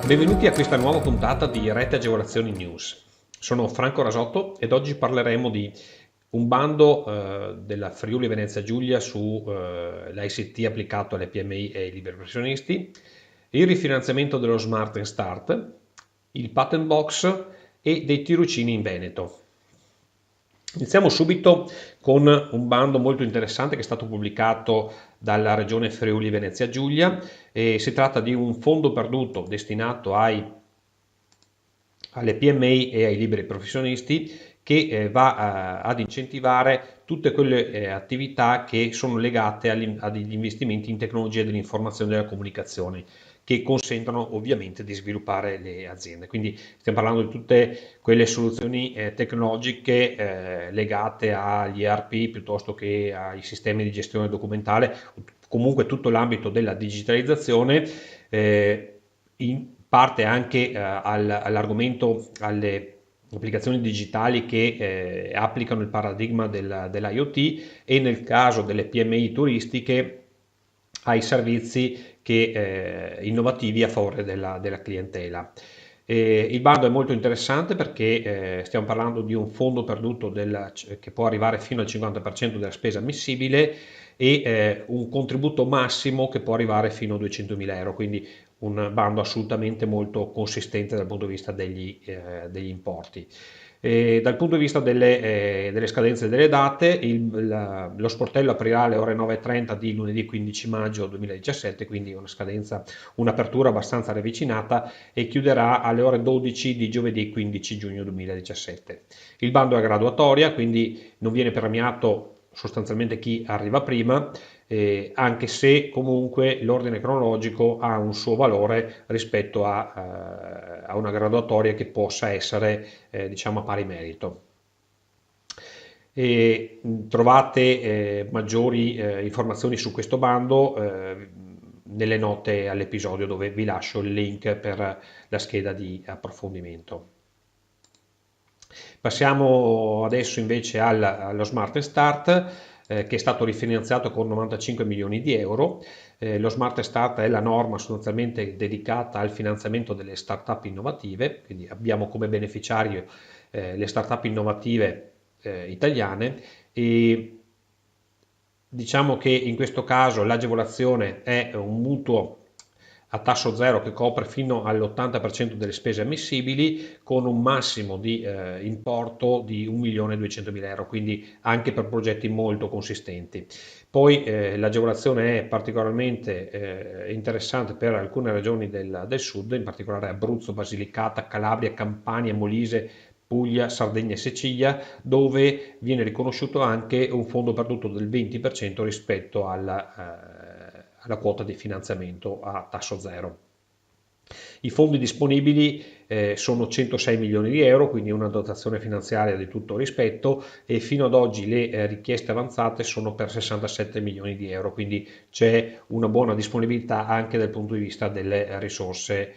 Benvenuti a questa nuova puntata di Rete Agevolazioni News. Sono Franco Rasotto ed oggi parleremo di un bando della Friuli Venezia Giulia su l'ICT applicato alle PMI e ai liberi professionisti, il rifinanziamento dello Smart Start, il Patent Box e dei tirocini in Veneto. Iniziamo subito con un bando molto interessante che è stato pubblicato dalla regione Friuli Venezia Giulia. Si tratta di un fondo perduto destinato alle PMI e ai liberi professionisti che va ad incentivare tutte quelle attività che sono legate agli investimenti in tecnologie dell'informazione e della comunicazione, che consentono ovviamente di sviluppare le aziende. Quindi stiamo parlando di tutte quelle soluzioni tecnologiche legate agli ERP piuttosto che ai sistemi di gestione documentale, comunque tutto l'ambito della digitalizzazione, in parte anche all'argomento, alle applicazioni digitali che applicano il paradigma dell'IoT e nel caso delle PMI turistiche ai servizi innovativi a favore della clientela. Il bando è molto interessante perché stiamo parlando di un fondo perduto che può arrivare fino al 50% della spesa ammissibile e un contributo massimo che può arrivare fino a 200.000 euro, quindi un bando assolutamente molto consistente dal punto di vista degli importi. Dal punto di vista delle scadenze e delle date, lo sportello aprirà alle ore 9:30 di lunedì 15 maggio 2017, quindi un'apertura abbastanza ravvicinata, e chiuderà alle ore 12 di giovedì 15 giugno 2017. Il bando è a graduatoria, quindi non viene premiato sostanzialmente chi arriva prima, anche se comunque l'ordine cronologico ha un suo valore rispetto a una graduatoria che possa essere diciamo a pari merito. Trovate maggiori informazioni su questo bando nelle note all'episodio, dove vi lascio il link per la scheda di approfondimento. Passiamo adesso invece allo Smart Start, che è stato rifinanziato con 95 milioni di euro. Lo Smart Start è la norma sostanzialmente dedicata al finanziamento delle start-up innovative, quindi abbiamo come beneficiario le start-up innovative italiane, e diciamo che in questo caso l'agevolazione è un mutuo a tasso zero che copre fino all'80% delle spese ammissibili, con un massimo di importo di 1.200.000 euro, quindi anche per progetti molto consistenti. Poi l'agevolazione è particolarmente interessante per alcune regioni del sud, in particolare Abruzzo, Basilicata, Calabria, Campania, Molise, Puglia, Sardegna e Sicilia, dove viene riconosciuto anche un fondo perduto del 20% rispetto alla quota di finanziamento a tasso zero. I fondi disponibili sono 106 milioni di euro, quindi una dotazione finanziaria di tutto rispetto, e fino ad oggi le richieste avanzate sono per 67 milioni di euro, quindi c'è una buona disponibilità anche dal punto di vista delle risorse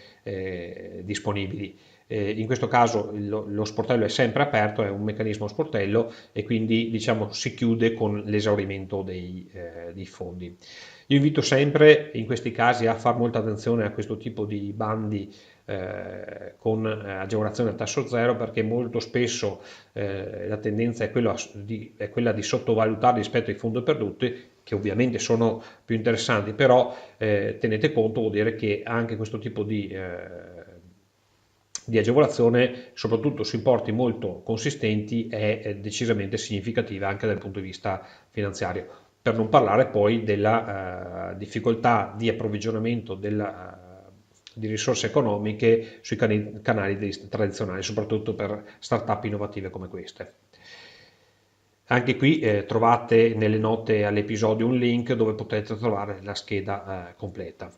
disponibili. In questo caso lo sportello è sempre aperto, è un meccanismo sportello, e quindi diciamo si chiude con l'esaurimento dei fondi. Io invito sempre in questi casi a fare molta attenzione a questo tipo di bandi con agevolazione a tasso zero, perché molto spesso la tendenza è quella di sottovalutare rispetto ai fondi perduti, che ovviamente sono più interessanti, però tenete conto, vuol dire che anche questo tipo di agevolazione, soprattutto su importi molto consistenti, è decisamente significativa anche dal punto di vista finanziario, per non parlare poi della difficoltà di approvvigionamento di risorse economiche sui canali tradizionali, soprattutto per start-up innovative come queste. Anche qui trovate nelle note all'episodio un link dove potete trovare la scheda completa.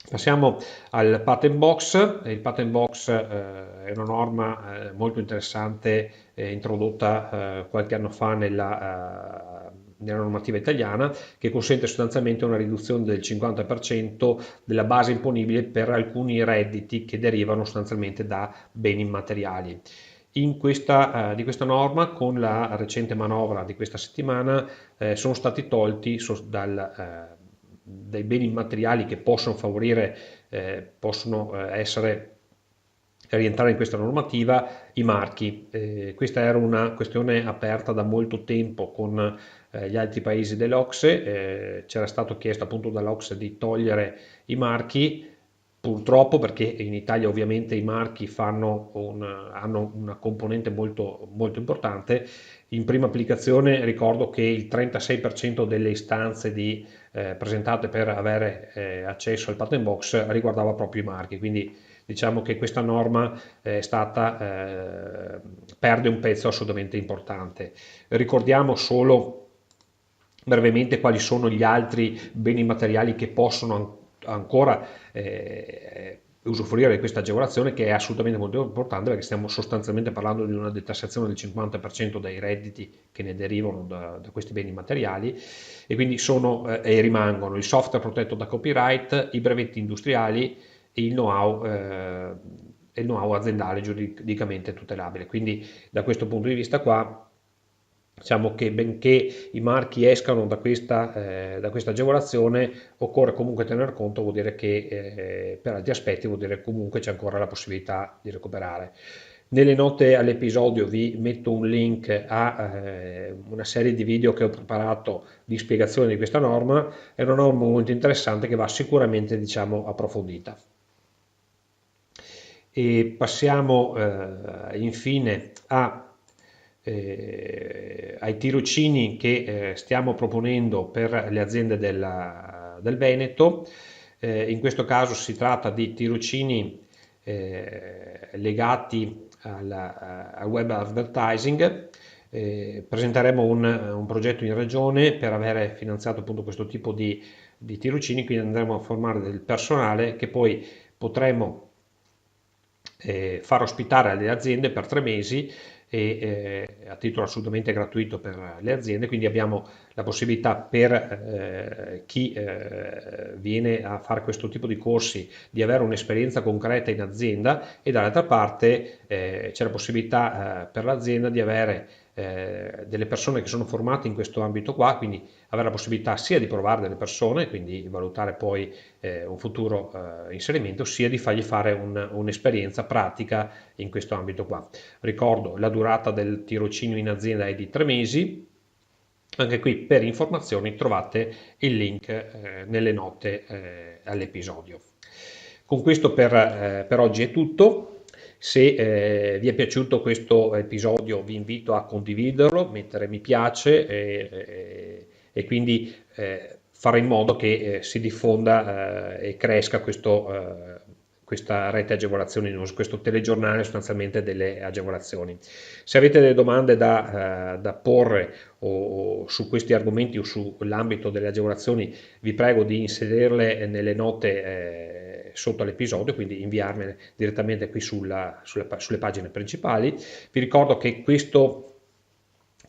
Passiamo al Patent Box. Il Patent Box è una norma molto interessante, introdotta qualche anno fa nella normativa italiana, che consente sostanzialmente una riduzione del 50% della base imponibile per alcuni redditi che derivano sostanzialmente da beni immateriali. Di questa norma, con la recente manovra di questa settimana, sono stati tolti dei beni immateriali che possono favorire, rientrare in questa normativa, i marchi. Questa era una questione aperta da molto tempo con gli altri paesi dell'OCSE, c'era stato chiesto appunto dall'OCSE di togliere i marchi, purtroppo, perché in Italia ovviamente i marchi hanno una componente molto, molto importante. In prima applicazione ricordo che il 36% delle istanze presentate per avere accesso al patent box riguardava proprio i marchi, quindi diciamo che questa norma perde un pezzo assolutamente importante. Ricordiamo solo brevemente quali sono gli altri beni materiali che possono ancora usufruire di questa agevolazione, che è assolutamente molto importante, perché stiamo sostanzialmente parlando di una detassazione del 50% dei redditi che ne derivano da questi beni materiali, e quindi sono e rimangono il software protetto da copyright, i brevetti industriali e il know-how aziendale giuridicamente tutelabile. Quindi da questo punto di vista qua, diciamo che benché i marchi escano da questa agevolazione, occorre comunque tener conto, vuol dire che per altri aspetti vuol dire comunque c'è ancora la possibilità di recuperare. Nelle note all'episodio vi metto un link a una serie di video che ho preparato di spiegazione di questa norma. È una norma molto interessante che va sicuramente, diciamo, approfondita. E passiamo infine ai tirocini che stiamo proponendo per le aziende del Veneto. In questo caso si tratta di tirocini legati al web advertising. Presenteremo un progetto in regione per avere finanziato appunto questo tipo di tirocini, quindi andremo a formare del personale che poi potremo far ospitare alle aziende per 3 mesi a titolo assolutamente gratuito per le aziende. Quindi abbiamo la possibilità per chi viene a fare questo tipo di corsi di avere un'esperienza concreta in azienda, e dall'altra parte c'è la possibilità per l'azienda di avere delle persone che sono formate in questo ambito qua, quindi avere la possibilità sia di provare delle persone, quindi valutare poi un futuro inserimento, sia di fargli fare un'esperienza pratica in questo ambito qua. Ricordo, la durata del tirocinio in azienda è di 3 mesi. Anche qui per informazioni trovate il link nelle note all'episodio. Con questo per oggi è tutto. Se vi è piaciuto questo episodio vi invito a condividerlo, mettere mi piace e quindi fare in modo che si diffonda e cresca questa rete agevolazioni news, questo telegiornale sostanzialmente delle agevolazioni. Se avete delle domande da porre o su questi argomenti o sull'ambito delle agevolazioni, vi prego di inserirle nelle note sotto l'episodio, quindi inviarmele direttamente qui sulle pagine principali. Vi ricordo che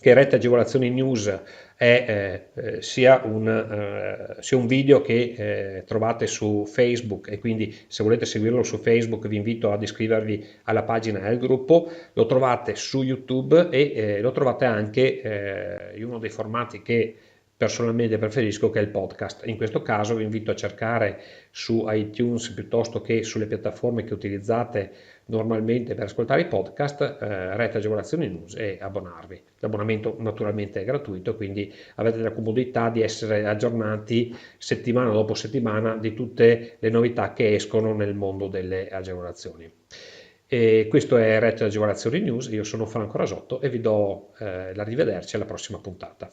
Rete Agevolazioni News è sia un video che trovate su Facebook, e quindi se volete seguirlo su Facebook vi invito ad iscrivervi alla pagina e al gruppo. Lo trovate su YouTube e lo trovate anche in uno dei formati che personalmente preferisco, che è il podcast. In questo caso vi invito a cercare su iTunes piuttosto che sulle piattaforme che utilizzate normalmente per ascoltare i podcast, Rete Agevolazioni News, e abbonarvi. L'abbonamento naturalmente è gratuito, quindi avete la comodità di essere aggiornati settimana dopo settimana di tutte le novità che escono nel mondo delle agevolazioni. E questo è Rete Agevolazioni News, io sono Franco Rasotto e vi do l'arrivederci alla prossima puntata.